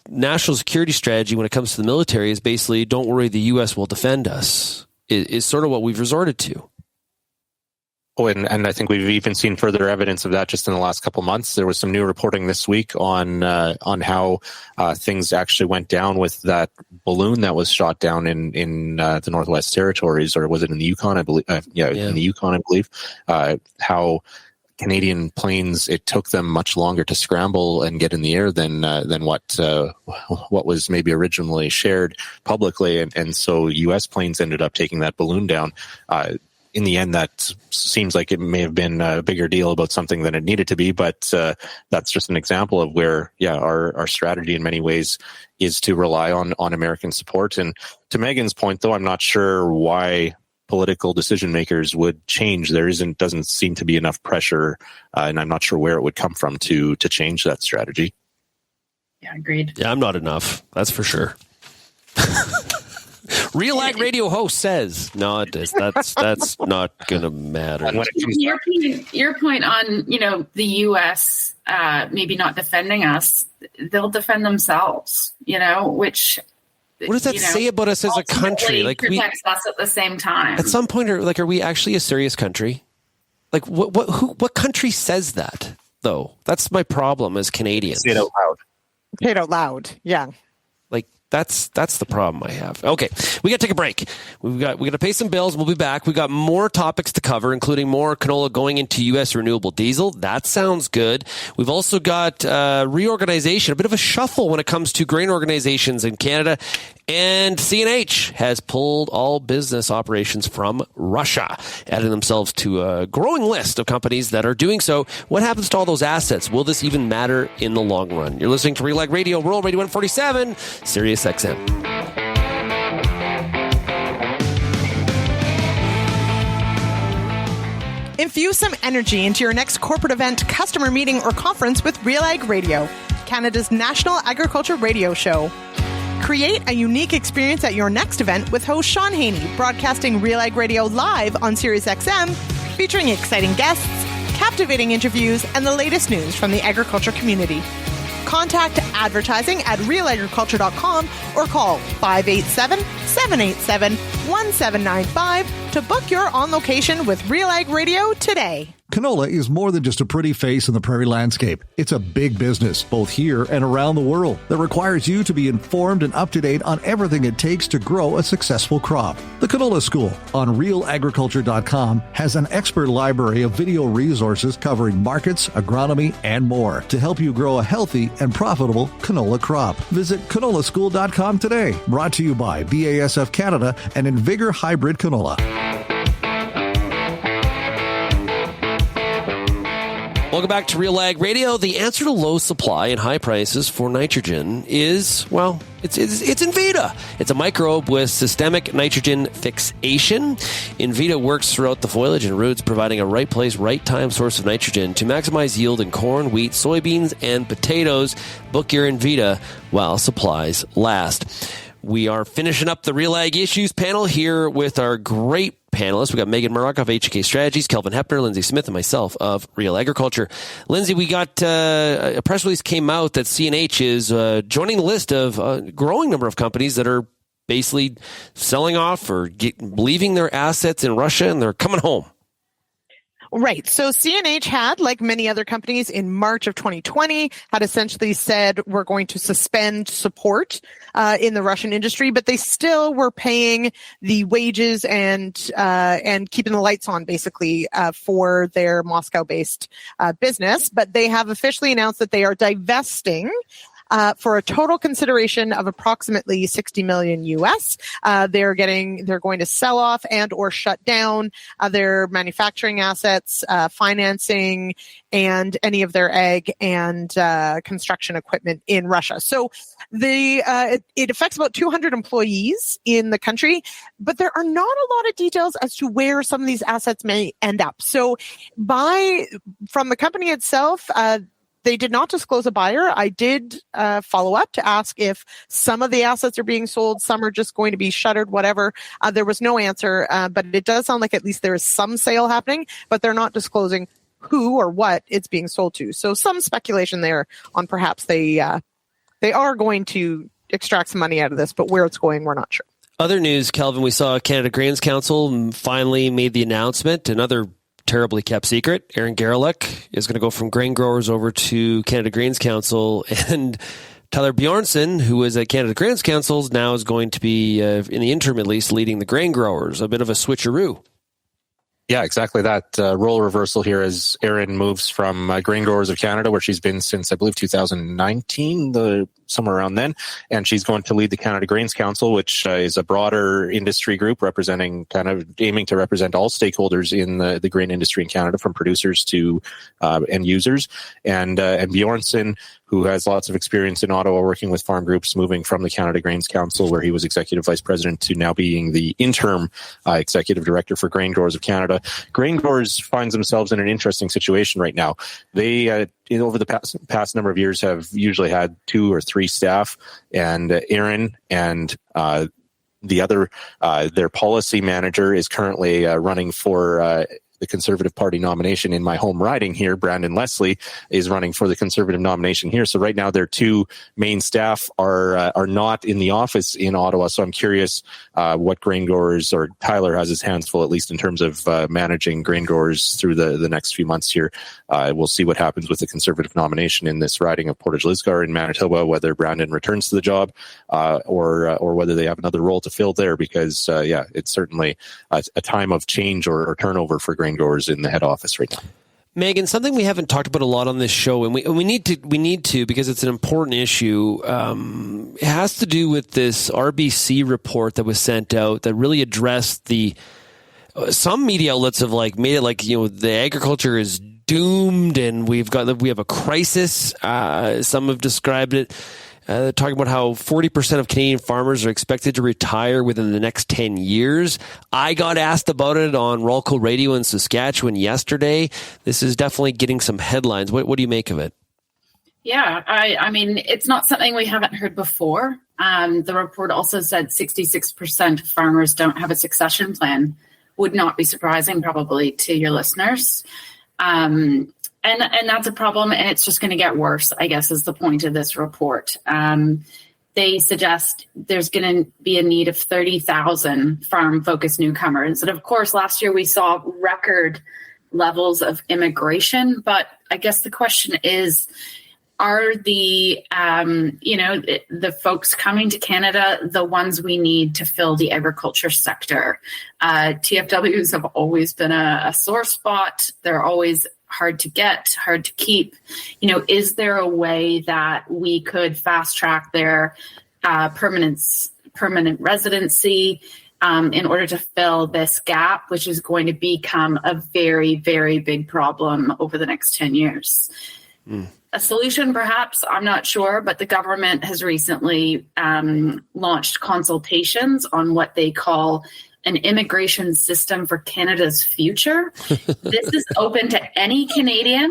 national security strategy when it comes to the military is basically, don't worry, the U.S. will defend us, is sort of what we've resorted to.
Oh, and I think we've even seen further evidence of that just in the last couple of months. There was some new reporting this week on how things actually went down with that balloon that was shot down in the Northwest Territories, or was it in the Yukon? I believe. In the Yukon, I believe. How Canadian planes, it took them much longer to scramble and get in the air than what was maybe originally shared publicly, and so U.S. planes ended up taking that balloon down. In the end, that seems like it may have been a bigger deal about something than it needed to be, but that's just an example of where, our strategy in many ways is to rely on American support. And to Megan's point, though, I'm not sure why political decision makers would change. Doesn't seem to be enough pressure, and I'm not sure where it would come from to change that strategy.
Yeah, agreed.
Yeah, I'm not enough. That's for sure. RealAg Radio host says, no, it is. That's not going to matter.
Your point on, the U.S. Maybe not defending us, they'll defend themselves, which...
What does that say about us as a country?
Like, protects us at the same time.
At some point, are we actually a serious country? Like, what country says that, though? That's my problem as Canadians.
Say it out loud.
Say it out loud, yeah.
Like, that's the problem I have. Okay, we got to take a break. We got to pay some bills. We'll be back. We got more topics to cover, including more canola going into U.S. renewable diesel. That sounds good. We've also got reorganization, a bit of a shuffle when it comes to grain organizations in Canada. And CNH has pulled all business operations from Russia, adding themselves to a growing list of companies that are doing so. What happens to all those assets? Will this even matter in the long run? You're listening to RealAg Radio, Rural Radio 147, Sirius XM.
Infuse some energy into your next corporate event, customer meeting, or conference with RealAg Radio, Canada's national agriculture radio show. Create a unique experience at your next event with host Shaun Haney, broadcasting RealAg Radio live on Sirius XM, featuring exciting guests, captivating interviews, and the latest news from the agriculture community. Contact advertising at realagriculture.com or call 587-787-1795 to book your on location with RealAg Radio today.
Canola is more than just a pretty face in the prairie landscape. It's a big business, both here and around the world, that requires you to be informed and up to date on everything it takes to grow a successful crop. The Canola School on RealAgriculture.com has an expert library of video resources covering markets, agronomy, and more to help you grow a healthy and profitable canola crop. Visit canolaschool.com today. Brought to you by BASF Canada and Invigor Hybrid Canola.
Welcome back to RealAg Radio. The answer to low supply and high prices for nitrogen is, well, it's Invita. It's a microbe with systemic nitrogen fixation. Invita works throughout the foliage and roots, providing a right place, right time source of nitrogen to maximize yield in corn, wheat, soybeans, and potatoes. Book your Invita while supplies last. We are finishing up the RealAg Issues Panel here with our great panelists. We got Meagan Murdoch of HK Strategies, Kelvin Heppner, Lyndsey Smith, and myself of Real Agriculture. Lyndsey, we got a press release came out that CNH is joining the list of a growing number of companies that are basically selling off or leaving their assets in Russia, and they're coming home.
Right. So CNH had, like many other companies in March of 2020, had essentially said we're going to suspend support in the Russian industry, but they still were paying the wages and keeping the lights on basically for their Moscow-based business. But they have officially announced that they are divesting for a total consideration of approximately $60 million US. They're going to sell off and or shut down their manufacturing assets, financing, and any of their ag and construction equipment in Russia. So it affects about 200 employees in the country, but there are not a lot of details as to where some of these assets may end up. So from the company itself, they did not disclose a buyer. I did follow up to ask if some of the assets are being sold, some are just going to be shuttered, whatever. There was no answer, but it does sound like at least there is some sale happening, but they're not disclosing who or what it's being sold to. So some speculation there on perhaps they are going to extract some money out of this, but where it's going, we're not sure.
Other news, Kelvin, we saw Canada Grains Council finally made the announcement. Another terribly kept secret. Aaron Garelick is going to go from grain growers over to Canada Grains Council, and Tyler Bjornson, who is at Canada Grains Council, now is going to be, in the interim at least, leading the grain growers. A bit of a switcheroo.
Yeah, exactly that. Role reversal here as Erin moves from Grain Growers of Canada, where she's been since, I believe, 2019, somewhere around then. And she's going to lead the Canada Grains Council, which is a broader industry group representing, kind of aiming to represent all stakeholders in the grain industry in Canada, from producers to end users. And Bjornson, who has lots of experience in Ottawa working with farm groups, moving from the Canada Grains Council, where he was executive vice president, to now being the interim executive director for Grain Growers of Canada. Grain growers finds themselves in an interesting situation right now. They, over the past number of years, have usually had 2 or 3 staff, and Aaron and the other, their policy manager, is currently running for the Conservative Party nomination in my home riding here. Brandon Leslie is running for the Conservative nomination here. So right now their 2 main staff are not in the office in Ottawa. So I'm curious what grain growers, or Tyler has his hands full, at least in terms of managing grain growers through the next few months here. We'll see what happens with the Conservative nomination in this riding of Portage-Lisgar in Manitoba, whether Brandon returns to the job or whether they have another role to fill there, because it's certainly a time of change or turnover for grain growers in the head office right now.
Meagan, something we haven't talked about a lot on this show, and we need to because it's an important issue. It has to do with this RBC report that was sent out that really addressed some media outlets have made it the agriculture is doomed and we have a crisis. Some have described it. Talking about how 40% of Canadian farmers are expected to retire within the next 10 years. I got asked about it on RealAg Radio in Saskatchewan yesterday. This is definitely getting some headlines. What do you make of it?
Yeah, I mean, it's not something we haven't heard before. The report also said 66% of farmers don't have a succession plan. Would not be surprising probably to your listeners. And that's a problem, and it's just going to get worse, I guess, is the point of this report. They suggest there's going to be a need of 30,000 farm-focused newcomers. And, of course, last year we saw record levels of immigration. But I guess the question is, are the folks coming to Canada the ones we need to fill the agriculture sector? TFWs have always been a sore spot. They're always hard to get, hard to keep. Is there a way that we could fast track their permanent residency? in order to fill this gap, which is going to become a very, very big problem over the next 10 years. A solution, perhaps, I'm not sure, but the government has recently launched consultations on what they call an immigration system for Canada's future. This is open to any Canadian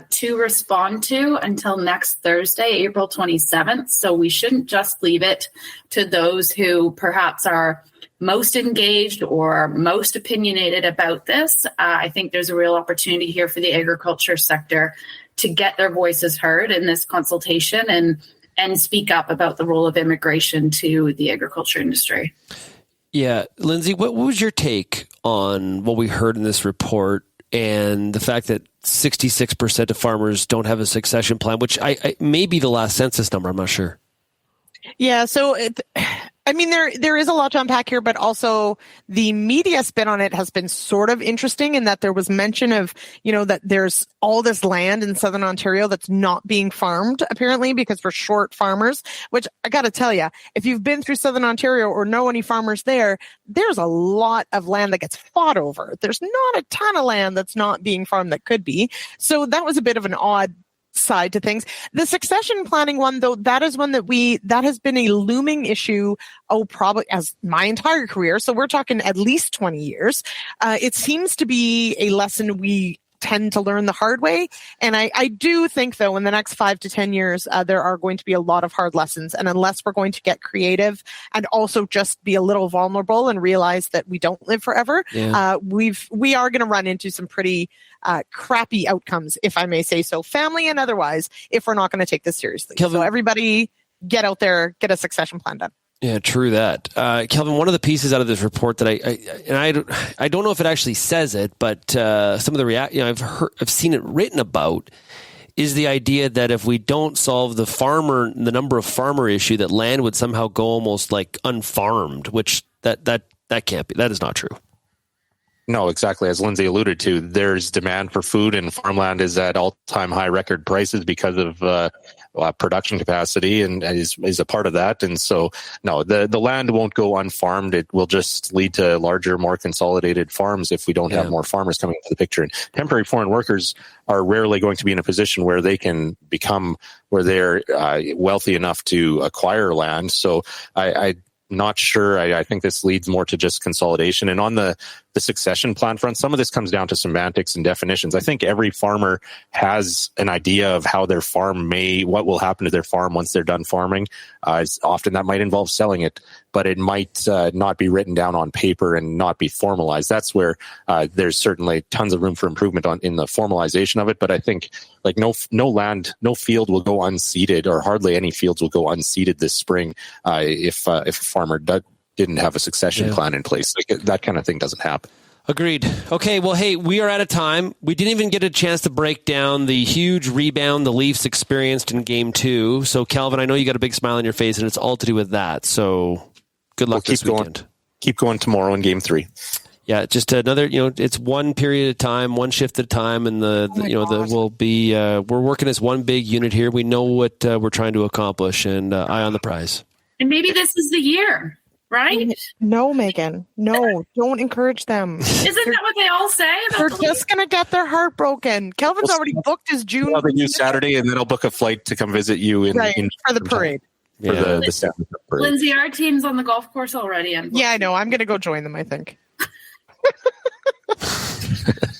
to respond to until next Thursday, April 27th. So we shouldn't just leave it to those who perhaps are most engaged or most opinionated about this. I think there's a real opportunity here for the agriculture sector to get their voices heard in this consultation and speak up about the role of immigration to the agriculture industry.
Yeah. Lyndsey, what was your take on what we heard in this report and the fact that 66% of farmers don't have a succession plan, which I may be the last census number. I'm not sure.
Yeah. So there is a lot to unpack here, but also the media spin on it has been sort of interesting in that there was mention of, that there's all this land in Southern Ontario that's not being farmed, apparently, because we're short farmers, which I got to tell you, if you've been through Southern Ontario or know any farmers there, there's a lot of land that gets fought over. There's not a ton of land that's not being farmed that could be. So that was a bit of an odd side to things. The succession planning one, though, that is one that has been a looming issue, probably as my entire career. So we're talking at least 20 years. It seems to be a lesson we tend to learn the hard way. And I do think, though, in the next 5 to 10 years, there are going to be a lot of hard lessons. And unless we're going to get creative and also just be a little vulnerable and realize that we don't live forever, we are going to run into some pretty crappy outcomes, if I may say so, family and otherwise, if we're not going to take this seriously. Kelvin, so everybody get out there, get a succession plan done.
Yeah, true that. Kelvin, one of the pieces out of this report that I don't know if it actually says it, but some of the I've seen it written about is the idea that if we don't solve the number of farmer issue, that land would somehow go almost like unfarmed, which that can't be. That is not true.
No, exactly. As Lyndsey alluded to, there's demand for food and farmland is at all-time high record prices because of production capacity and is a part of that. And so, no, the land won't go unfarmed. It will just lead to larger, more consolidated farms if we don't have more farmers coming into the picture. And temporary foreign workers are rarely going to be in a position where they can become, where they're wealthy enough to acquire land. So I'm not sure. I think this leads more to just consolidation. And on the succession plan front, some of this comes down to semantics and definitions. I think every farmer has an idea of how their farm what will happen to their farm once they're done farming. Often that might involve selling it, but it might not be written down on paper and not be formalized. That's where there's certainly tons of room for improvement in the formalization of it. But I think like no field will go unseeded, or hardly any fields will go unseeded this spring if a farmer didn't have a succession plan in place. Like, that kind of thing doesn't happen.
Agreed. Okay, well, hey, we are out of time. We didn't even get a chance to break down the huge rebound the Leafs experienced in Game 2. So, Kelvin, I know you got a big smile on your face, and it's all to do with that. So, good luck this weekend.
Keep going tomorrow in Game 3.
Yeah, just another, it's one period at a time, one shift at a time, and we'll be we're working as one big unit here. We know what we're trying to accomplish, and eye on the prize.
And maybe this is the year. Right?
No, Meagan. No, don't encourage them.
Isn't that what they all say?
They're just going to get their heart broken. Kelvin's already booked his June.
I'll be Saturday, and then I'll book a flight to come visit you for
the parade.
For the Saturday parade.
Lyndsey, our team's on the golf course already.
Yeah, I know. I'm going to go join them, I think.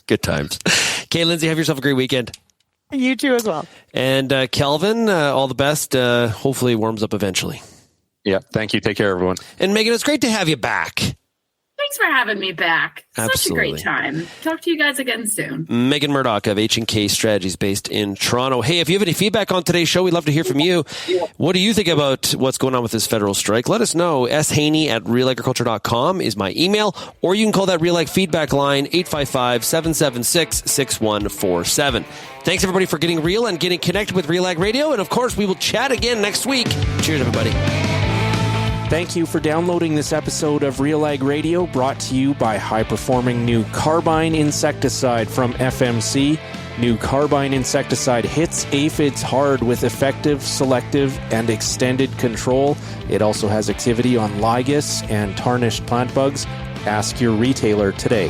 Good times. Okay, Lyndsey, have yourself a great weekend.
You too as well.
And Kelvin, all the best. Hopefully it warms up eventually.
Yeah, thank you. Take care, everyone.
And Meagan, it's great to have you back.
Thanks for having me back.
Absolutely.
Such a great time. Talk to you guys again soon.
Meagan Murdoch of H&K Strategies based in Toronto. Hey, if you have any feedback on today's show, we'd love to hear from you. What do you think about what's going on with this federal strike? Let us know. shaney@realagriculture.com is my email, or you can call that RealAg feedback line, 855-776-6147. Thanks, everybody, for getting real and getting connected with RealAg Radio. And, of course, we will chat again next week. Cheers, everybody.
Thank you for downloading this episode of RealAg Radio, brought to you by high-performing new carbine insecticide from FMC. New carbine insecticide hits aphids hard with effective, selective, and extended control. It also has activity on ligus and tarnished plant bugs. Ask your retailer today.